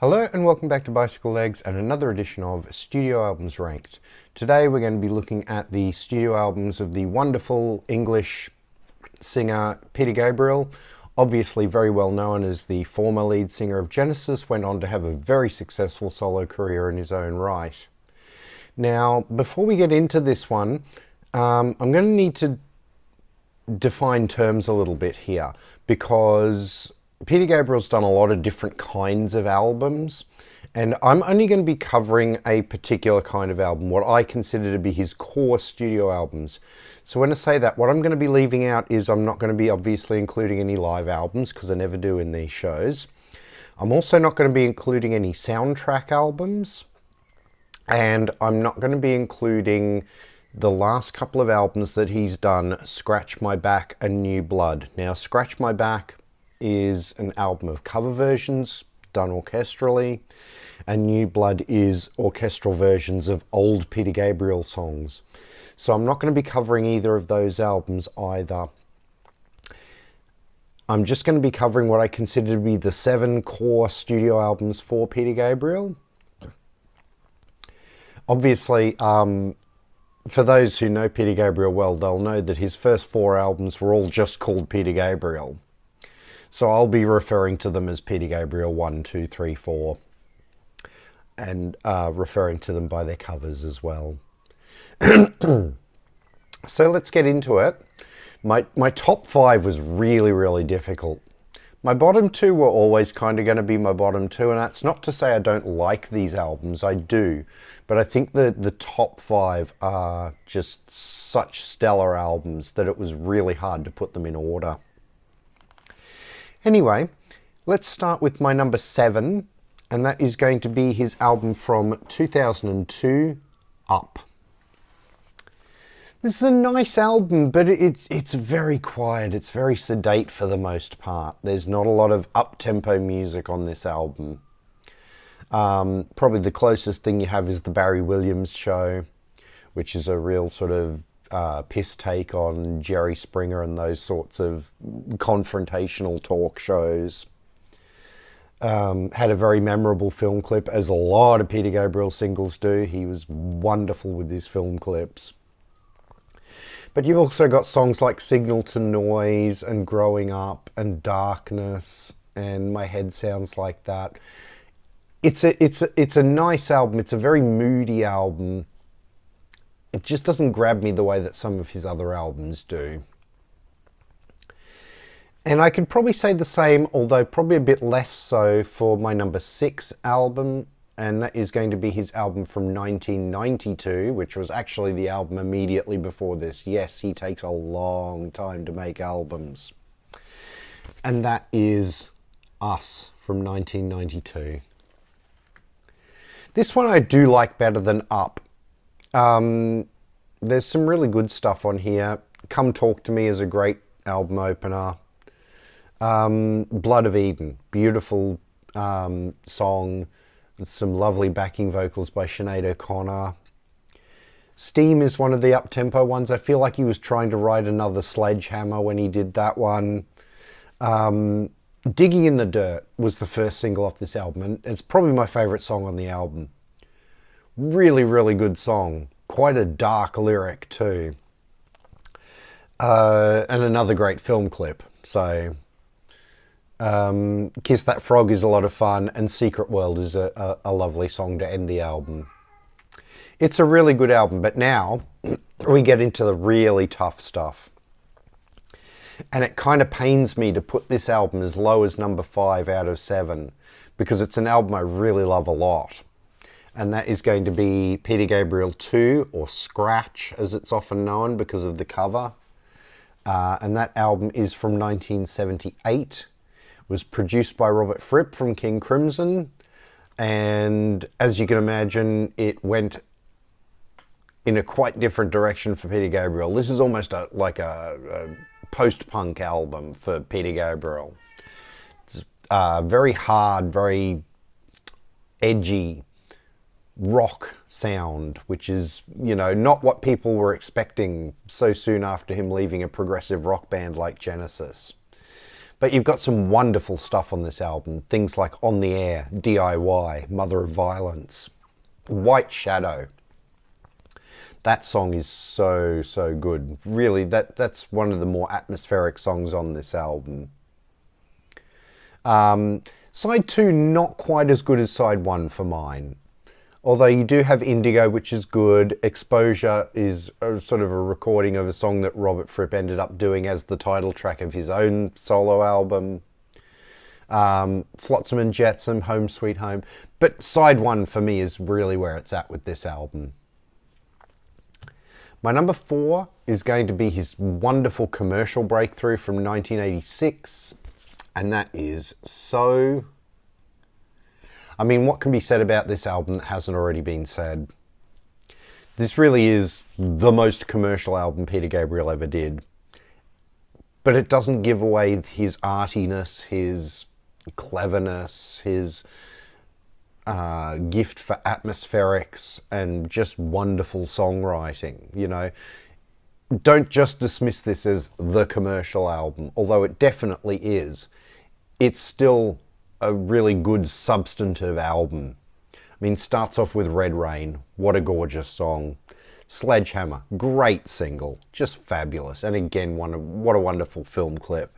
Hello and welcome back to Bicycle Legs and another edition of Studio Albums Ranked. Today we're going to be looking at the studio albums of the wonderful English singer Peter Gabriel, obviously very well known as the former lead singer of Genesis, went on to have a very successful solo career in his own right. Now, before we get into this one, I'm going to need to define terms a little bit here because Peter Gabriel's done a lot of different kinds of albums, and I'm only going to be covering a particular kind of album, what I consider to be his core studio albums. So when I say that, what I'm going to be leaving out is I'm not going to be obviously including any live albums, because I never do in these shows. I'm also not going to be including any soundtrack albums, and I'm not going to be including the last couple of albums that he's done, Scratch My Back and New Blood. Now, Scratch My Back is an album of cover versions done orchestrally, and New Blood is orchestral versions of old Peter Gabriel songs. So I'm not going to be covering either of those albums either. I'm just going to be covering what I consider to be the 7 core studio albums for Peter Gabriel. Obviously, for those who know Peter Gabriel well, they'll know that his first 4 albums were all just called Peter Gabriel. So I'll be referring to them as Peter Gabriel 1, 2, 3, 4, and referring to them by their covers as well. So let's get into it. My top 5 was really difficult. My bottom 2 were always kind of going to be my bottom 2, and that's not to say I don't like these albums, I do, but I think the top 5 are just such stellar albums that it was really hard to put them in order. Anyway, let's start with my number 7, and that is going to be his album from 2002, Up. This is a nice album, but it's very quiet. It's very sedate for the most part. There's not a lot of up-tempo music on this album. Probably the closest thing you have is the Barry Williams Show, which is a real sort of piss take on Jerry Springer and those sorts of confrontational talk shows. Had a very memorable film clip, as a lot of Peter Gabriel singles do. He was wonderful with his film clips. But you've also got songs like Signal to Noise and Growing Up and Darkness and My Head Sounds Like That. It's a nice album. It's a very moody album. It just doesn't grab me the way that some of his other albums do. And I could probably say the same, although probably a bit less so, for my number 6 album, and that is going to be his album from 1992, which was actually the album immediately before this. Yes, he takes a long time to make albums. And that is Us from 1992. This one I do like better than Up. There's some really good stuff on here. Come Talk to Me is a great album opener. Blood of Eden, beautiful song with some lovely backing vocals by Sinead O'Connor. Steam is one of the up-tempo ones. I feel like he was trying to write another Sledgehammer when he did that one. Digging in the Dirt was the first single off this album, and it's probably my favourite song on the album. Really good song. Quite a dark lyric too. And another great film clip. So, Kiss That Frog is a lot of fun, and Secret World is a lovely song to end the album. It's a really good album, but now we get into the really tough stuff. And it kind of pains me to put this album as low as number 5 out of 7, because it's an album I really love a lot. And that is going to be Peter Gabriel 2, or Scratch as it's often known because of the cover. And that album is from 1978. Was produced by Robert Fripp from King Crimson, and as you can imagine, it went in a quite different direction for Peter Gabriel. This is almost like a post-punk album for Peter Gabriel. It's very hard, very edgy rock sound, which is, you know, not what people were expecting so soon after him leaving a progressive rock band like Genesis. But you've got some wonderful stuff on this album. Things like On the Air, DIY, Mother of Violence, White Shadow. That song is so, so good. Really, that's one of the more atmospheric songs on this album. Side 2, not quite as good as side 1 for mine. Although you do have Indigo, which is good. Exposure is sort of a recording of a song that Robert Fripp ended up doing as the title track of his own solo album. Flotsam and Jetsam, Home Sweet Home. But side 1 for me is really where it's at with this album. My number 4 is going to be his wonderful commercial breakthrough from 1986. And that is So... I mean, what can be said about this album that hasn't already been said? This really is the most commercial album Peter Gabriel ever did. But it doesn't give away his artiness, his cleverness, his gift for atmospherics and just wonderful songwriting, you know. Don't just dismiss this as the commercial album, although it definitely is. It's still a really good substantive album. I mean, starts off with Red Rain. What a gorgeous song. Sledgehammer, great single, just fabulous. And again, what a wonderful film clip.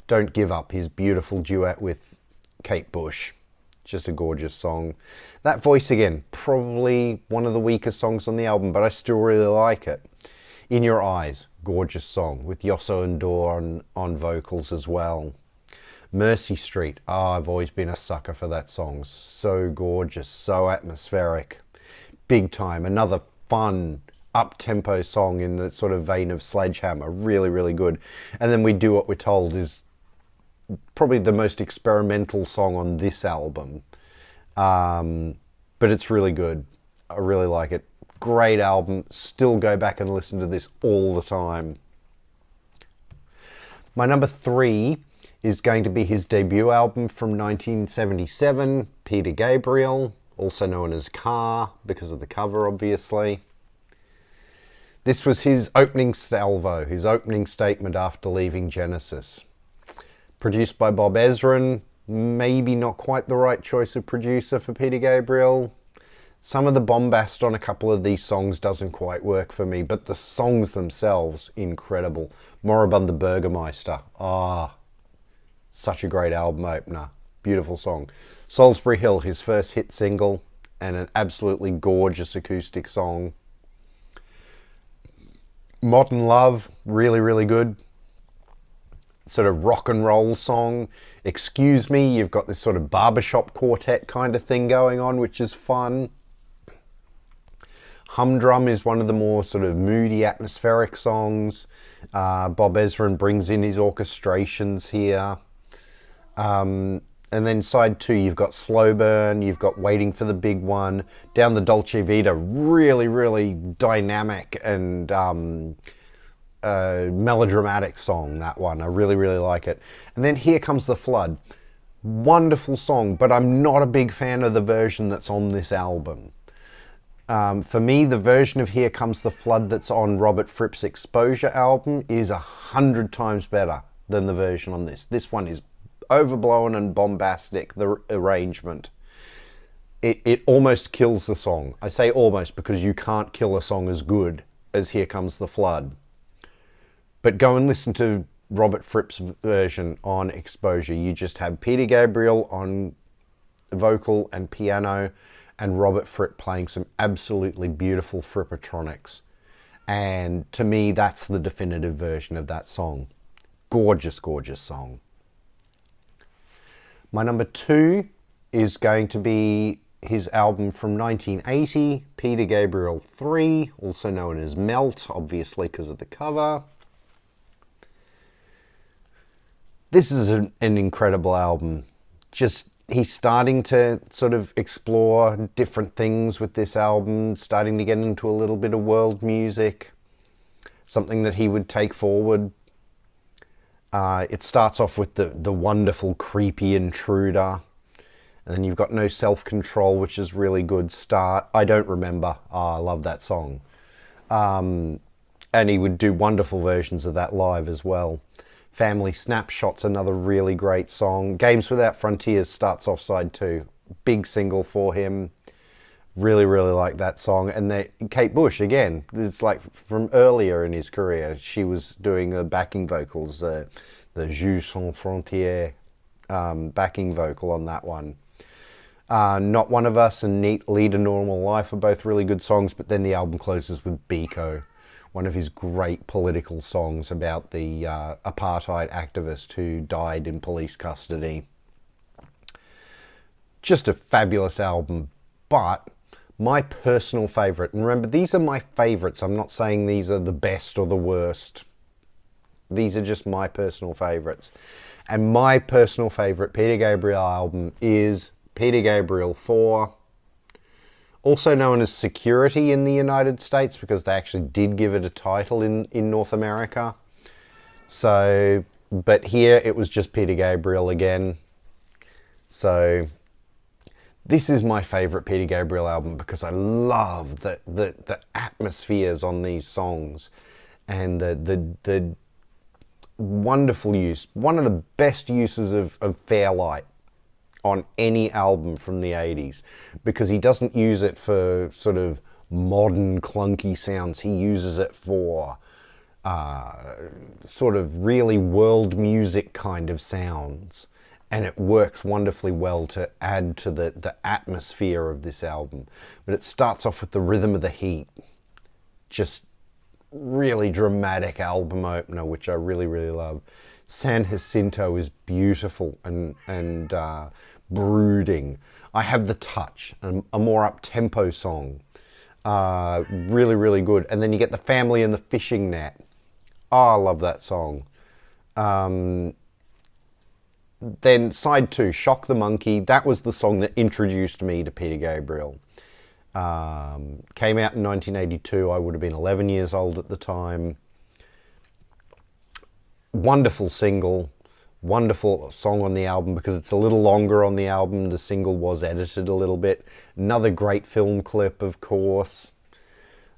Don't Give Up, his beautiful duet with Kate Bush. Just a gorgeous song. That voice again, probably one of the weaker songs on the album, but I still really like it. In Your Eyes, gorgeous song with Yosso and Dor on vocals as well. Mercy Street, I've always been a sucker for that song. So gorgeous, so atmospheric. Big Time, another fun, up-tempo song in the sort of vein of Sledgehammer. Really, really good. And then We Do What We're Told is probably the most experimental song on this album. But it's really good. I really like it. Great album. Still go back and listen to this all the time. My number 3 is going to be his debut album from 1977, Peter Gabriel, also known as Car, because of the cover, obviously. This was his opening salvo, his opening statement after leaving Genesis. Produced by Bob Ezrin, maybe not quite the right choice of producer for Peter Gabriel. Some of the bombast on a couple of these songs doesn't quite work for me, but the songs themselves, incredible. Moribund the Burgermeister, such a great album opener. Beautiful song. Salisbury Hill, his first hit single, and an absolutely gorgeous acoustic song. Modern Love, really, really good. Sort of rock and roll song. Excuse Me, you've got this sort of barbershop quartet kind of thing going on, which is fun. Humdrum is one of the more sort of moody, atmospheric songs. Bob Ezrin brings in his orchestrations here. And then side 2, you've got Slow Burn, you've got Waiting for the Big One, Down the Dolce Vita, really, really dynamic and melodramatic song, that one. I really, really like it. And then Here Comes the Flood. Wonderful song, but I'm not a big fan of the version that's on this album. For me, the version of Here Comes the Flood that's on Robert Fripp's Exposure album is 100 times better than the version on this. This one is overblown and bombastic, the arrangement. It almost kills the song. I say almost because you can't kill a song as good as Here Comes the Flood. But go and listen to Robert Fripp's version on Exposure. You just have Peter Gabriel on vocal and piano and Robert Fripp playing some absolutely beautiful Frippatronics. And to me, that's the definitive version of that song. Gorgeous, gorgeous song. My number 2 is going to be his album from 1980, Peter Gabriel 3, also known as Melt, obviously because of the cover. This is an incredible album. Just, he's starting to sort of explore different things with this album, starting to get into a little bit of world music, something that he would take forward. It starts off with the wonderful Creepy Intruder, and then you've got No Self-Control, which is really good start. I Don't Remember. I love that song. And he would do wonderful versions of that live as well. Family Snapshot's another really great song. Games Without Frontiers starts off side 2. Big single for him. Really, really like that song. And Kate Bush, again, it's like from earlier in his career. She was doing the backing vocals, the Jus Sans Frontières backing vocal on that one. Not One of Us and Lead a Normal Life are both really good songs, but then the album closes with Biko, one of his great political songs about the apartheid activist who died in police custody. Just a fabulous album, but my personal favourite, and remember, these are my favourites, I'm not saying these are the best or the worst. These are just my personal favourites. And my personal favourite Peter Gabriel album is Peter Gabriel 4, also known as Security in the United States, because they actually did give it a title in North America. So, but here it was just Peter Gabriel again. So this is my favourite Peter Gabriel album because I love the atmospheres on these songs and the wonderful use, one of the best uses of Fairlight on any album from the 80s, because he doesn't use it for sort of modern clunky sounds. He uses it for sort of really world music kind of sounds. And it works wonderfully well to add to the atmosphere of this album. But it starts off with the Rhythm of the Heat. Just really dramatic album opener, which I really, really love. San Jacinto is beautiful and brooding. I Have the Touch, a more up-tempo song. Really, really good. And then you get The Family and the Fishing Net. Oh, I love that song. Then side 2, Shock the Monkey. That was the song that introduced me to Peter Gabriel. Came out in 1982. I would have been 11 years old at the time. Wonderful single. Wonderful song on the album because it's a little longer on the album. The single was edited a little bit. Another great film clip, of course.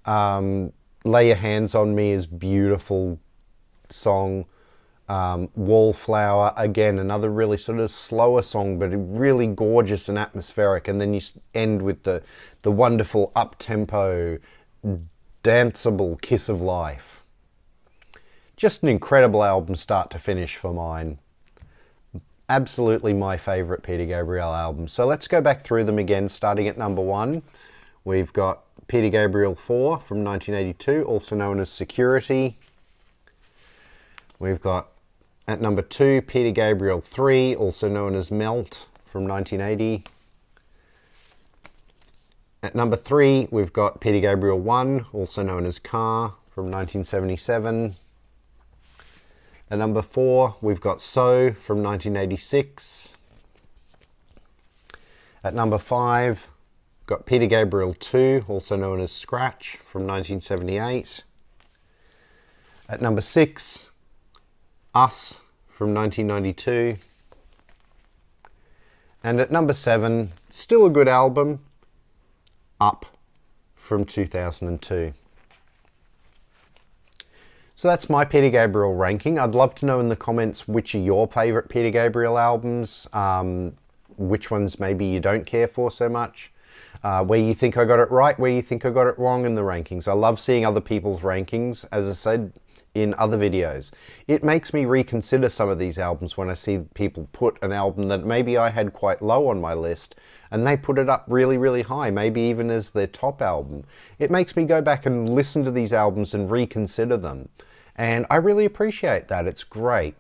Lay Your Hands on Me is beautiful song. Wallflower, again, another really sort of slower song, but really gorgeous and atmospheric. And then you end with the wonderful up-tempo, danceable Kiss of Life. Just an incredible album start to finish for mine. Absolutely my favourite Peter Gabriel album. So let's go back through them again, starting at number 1. We've got Peter Gabriel 4 from 1982, also known as Security. We've got at number 2, Peter Gabriel 3, also known as Melt from 1980. At number 3, we've got Peter Gabriel 1, also known as Car from 1977. At number 4, we've got So from 1986. At number 5, we've got Peter Gabriel 2, also known as Scratch from 1978. At number 6, Us from 1992. And at number 7, still a good album, Up from 2002. So that's my Peter Gabriel ranking. I'd love to know in the comments which are your favourite Peter Gabriel albums, which ones maybe you don't care for so much, where you think I got it right, where you think I got it wrong in the rankings. I love seeing other people's rankings, as I said, in other videos. It makes me reconsider some of these albums when I see people put an album that maybe I had quite low on my list and they put it up really, really high, maybe even as their top album. It makes me go back and listen to these albums and reconsider them. And I really appreciate that. It's great.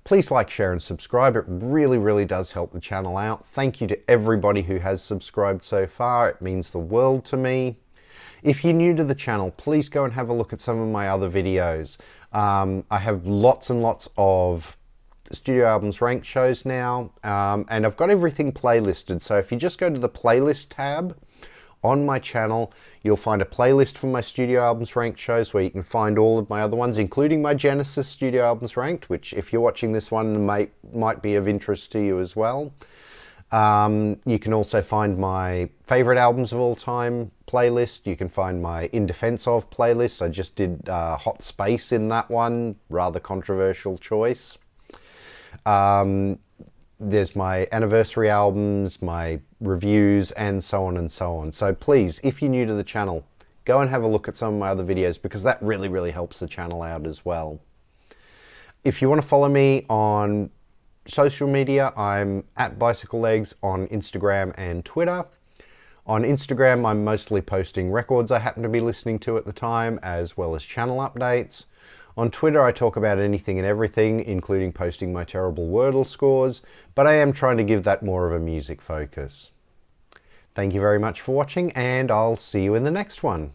Please like, share and subscribe. It really, really does help the channel out. Thank you to everybody who has subscribed so far. It means the world to me. If you're new to the channel, please go and have a look at some of my other videos. I have lots and lots of Studio Albums Ranked shows now, and I've got everything playlisted. So if you just go to the playlist tab on my channel, you'll find a playlist for my Studio Albums Ranked shows where you can find all of my other ones, including my Genesis Studio Albums Ranked, which if you're watching this one might be of interest to you as well. You can also find my favorite albums of all time playlist. You can find my In Defense Of playlist. I just did Hot Space in that one, rather controversial choice. There's my anniversary albums, my reviews, and so on and so on. So please, if you're new to the channel, go and have a look at some of my other videos, because that really, really helps the channel out as well. If you want to follow me on social media, I'm at bicyclelegs on Instagram and Twitter. On Instagram, I'm mostly posting records I happen to be listening to at the time, as well as channel updates. On Twitter, I talk about anything and everything, including posting my terrible Wordle scores, but I am trying to give that more of a music focus. Thank you very much for watching, and I'll see you in the next one.